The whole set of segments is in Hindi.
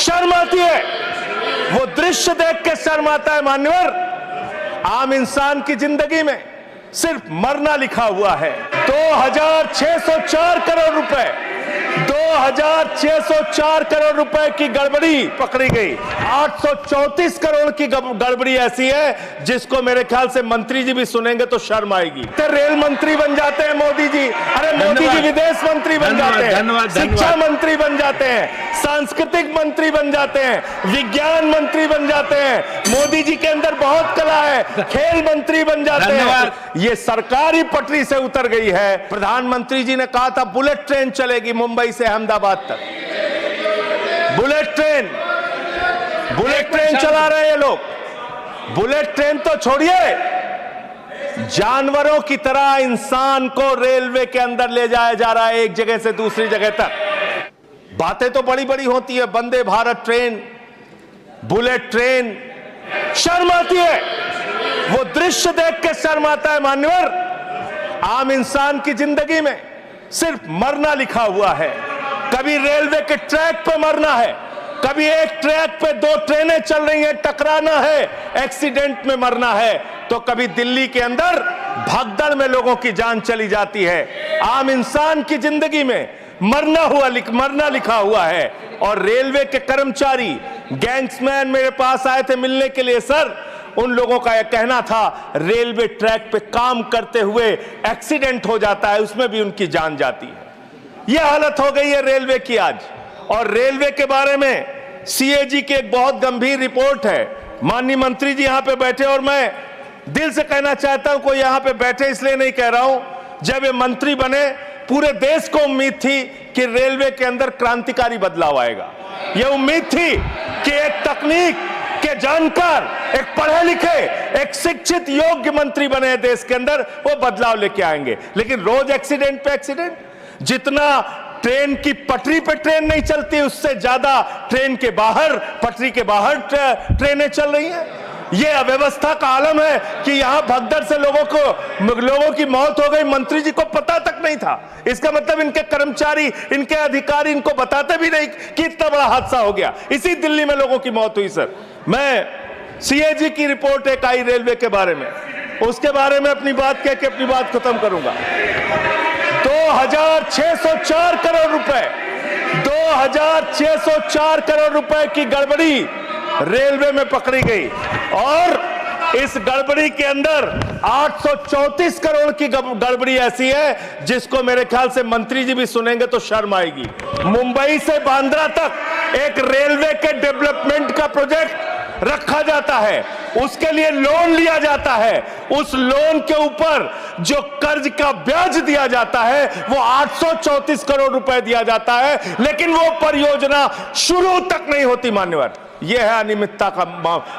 शर्म आती है, वो दृश्य देख के शर्म आता है मान्यवर। आम इंसान की जिंदगी में सिर्फ मरना लिखा हुआ है। 2604 करोड़ रुपए, 2604 करोड़ रुपए की गड़बड़ी पकड़ी गई। 834 करोड़ की गड़बड़ी ऐसी है जिसको मेरे ख्याल से मंत्री जी भी सुनेंगे तो शर्म आएगी। तो रेल मंत्री बन जाते हैं मोदी जी, अरे मोदी जी विदेश मंत्री बन जाते हैं, शिक्षा मंत्री बन जाते हैं, सांस्कृतिक मंत्री बन जाते हैं, विज्ञान मंत्री बन जाते हैं, मोदी जी के अंदर बहुत कला है, खेल मंत्री बन जाते हैं। ये सरकारी पटरी से उतर गई है। प्रधानमंत्री जी ने कहा था बुलेट ट्रेन चलेगी मुंबई से अहमदाबाद तक। बुलेट ट्रेन चला रहे हैं ये लोग। बुलेट ट्रेन तो छोड़िए, जानवरों की तरह इंसान को रेलवे के अंदर ले जाया जा रहा है एक जगह से दूसरी जगह तक। बातें तो बड़ी बड़ी होती है, Vande Bharat train, bullet train, शर्म आती है, वो दृश्य देख के शर्म आता है मान्यवर। आम इंसान की जिंदगी में सिर्फ मरना लिखा हुआ है। कभी रेलवे के ट्रैक पे मरना है, कभी एक ट्रैक पे दो ट्रेनें चल रही हैं, टकराना है, एक्सीडेंट में मरना है, तो कभी दिल्ली के अंदर भगदड़ में लोगों की जान चली जाती है। आम इंसान की जिंदगी में मरना लिखा हुआ है। और रेलवे के कर्मचारी गैंग्समैन मेरे पास आए थे मिलने के लिए। सर, उन लोगों का यह कहना था रेलवे ट्रैक पे काम करते हुए एक्सीडेंट हो जाता है, उसमें भी उनकी जान जाती है। यह हालत हो गई है रेलवे की आज। और रेलवे के बारे में सीएजी की एक बहुत गंभीर रिपोर्ट है। माननीय मंत्री जी यहां पे बैठे, और मैं दिल से कहना चाहता हूं, कोई यहां पे बैठे इसलिए नहीं कह रहा हूं, जब ये मंत्री बने पूरे देश को उम्मीद थी कि रेलवे के अंदर क्रांतिकारी बदलाव आएगा। यह उम्मीद थी कि एक तकनीक के जानकार, एक पढ़े लिखे, एक शिक्षित योग्य मंत्री बने देश के अंदर, वो बदलाव लेके आएंगे। लेकिन रोज एक्सीडेंट पे एक्सीडेंट। जितना ट्रेन की पटरी पे ट्रेन नहीं चलती, उससे ज्यादा ट्रेन के बाहर, पटरी के बाहर ट्रेनें चल रही हैं। यह अव्यवस्था का आलम है कि यहां भगदड़ से लोगों की मौत हो गई, मंत्री जी को पता तक नहीं था। इसका मतलब इनके कर्मचारी, इनके अधिकारी इनको बताते भी नहीं कि इतना बड़ा हादसा हो गया। इसी दिल्ली में लोगों की मौत हुई। सर, मैं सीएजी की रिपोर्ट एक आई रेलवे के बारे में, उसके बारे में अपनी बात कह के अपनी बात खत्म करूंगा। 2604 करोड़ रुपए, 2604 करोड़ रुपए की गड़बड़ी रेलवे में पकड़ी गई। और इस गड़बड़ी के अंदर 834 करोड़ की गड़बड़ी ऐसी है जिसको मेरे ख्याल से मंत्री जी भी सुनेंगे तो शर्म आएगी। मुंबई से बांद्रा तक एक रेलवे के डेवलपमेंट का प्रोजेक्ट रखा जाता है, उसके लिए लोन लिया जाता है, उस लोन के ऊपर जो कर्ज का ब्याज दिया जाता है वो 834 करोड़ रुपए दिया जाता है, लेकिन वो परियोजना शुरू तक नहीं होती। मान्यवर, यह है अनियमितता का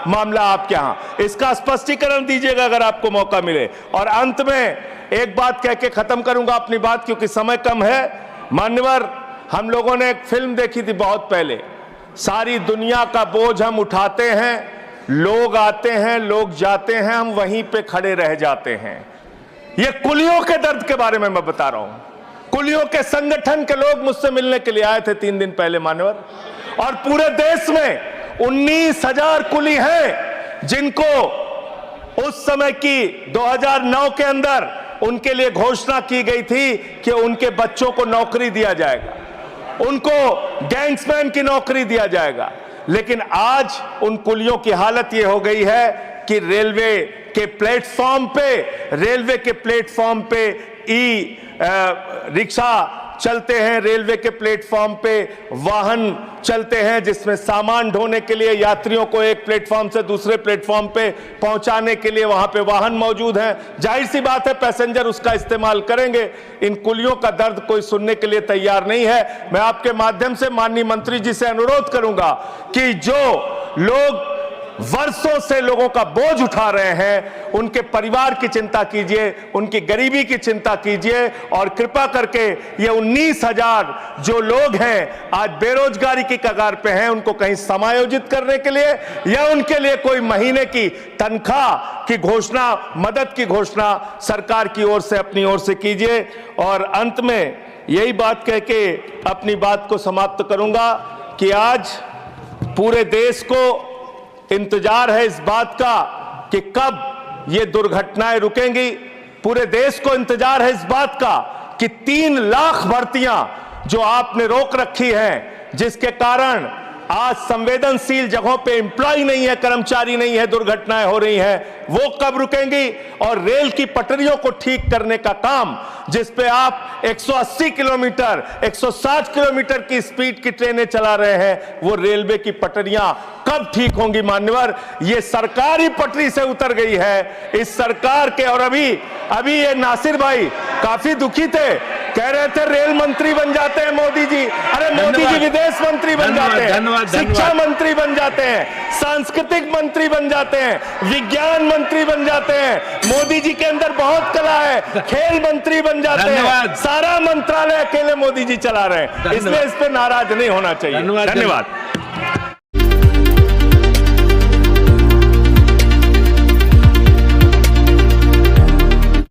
मामला आपके यहां। इसका स्पष्टीकरण दीजिएगा अगर आपको मौका मिले। और अंत में एक बात कह के खत्म करूंगा अपनी बात, क्योंकि समय कम है। मान्यवर, हम लोगों ने एक फिल्म देखी थी बहुत पहले, सारी दुनिया का बोझ हम उठाते हैं, लोग आते हैं, लोग जाते हैं, हम वहीं पे खड़े रह जाते हैं। ये कुलियों के दर्द के बारे में मैं बता रहा हूं। कुलियों के संगठन के लोग मुझसे मिलने के लिए आए थे 3 दिन पहले मान्यवर। और पूरे देश में 19,000 कुली हैं जिनको उस समय की 2009 के अंदर उनके लिए घोषणा की गई थी कि उनके बच्चों को नौकरी दिया जाएगा, उनको गैंग्समैन की नौकरी दिया जाएगा। लेकिन आज उन कुलियों की हालत यह हो गई है कि रेलवे के प्लेटफॉर्म पे ई रिक्शा चलते हैं, रेलवे के प्लेटफॉर्म पे वाहन चलते हैं जिसमें सामान ढोने के लिए यात्रियों को एक प्लेटफॉर्म से दूसरे प्लेटफॉर्म पे पहुंचाने के लिए वहां पे वाहन मौजूद हैं। जाहिर सी बात है पैसेंजर उसका इस्तेमाल करेंगे। इन कुलियों का दर्द कोई सुनने के लिए तैयार नहीं है। मैं आपके माध्यम से माननीय मंत्री जी से अनुरोध करूंगा कि जो लोग वर्षों से लोगों का बोझ उठा रहे हैं, उनके परिवार की चिंता कीजिए, उनकी गरीबी की चिंता कीजिए। और कृपा करके ये 19,000 जो लोग हैं आज बेरोजगारी की कगार पे हैं, उनको कहीं समायोजित करने के लिए या उनके लिए कोई महीने की तनख्वाह की घोषणा, मदद की घोषणा सरकार की ओर से अपनी ओर से कीजिए। और अंत में यही बात कह के अपनी बात को समाप्त करूंगा कि आज पूरे देश को इंतजार है इस बात का कि कब ये दुर्घटनाएं रुकेंगी। पूरे देश को इंतजार है इस बात का कि 3 लाख भर्तियां जो आपने रोक रखी हैं, जिसके कारण आज संवेदनशील जगहों पे एम्प्लॉय नहीं है, कर्मचारी नहीं है, दुर्घटनाएं हो रही हैं, वो कब रुकेंगी। और रेल की पटरियों को ठीक करने का काम, जिस पे आप 180 किलोमीटर 160 किलोमीटर की स्पीड की ट्रेनें चला रहे हैं, वो रेलवे की पटरियां कब ठीक होंगी मान्यवर। ये सरकार ही पटरी से उतर गई है इस सरकार के। और अभी ये नासिर भाई काफी दुखी थे, कह रहे थे रेल मंत्री बन जाते हैं मोदी जी। अरे मोदी जी विदेश मंत्री बन जाते हैं, शिक्षा मंत्री बन जाते हैं, सांस्कृतिक मंत्री बन जाते हैं, विज्ञान मंत्री बन जाते हैं। मोदी जी के अंदर बहुत कला है, खेल मंत्री बन जाते हैं। सारा मंत्रालय अकेले मोदी जी चला रहे हैं, इसलिए इस पे नाराज नहीं होना चाहिए। धन्यवाद।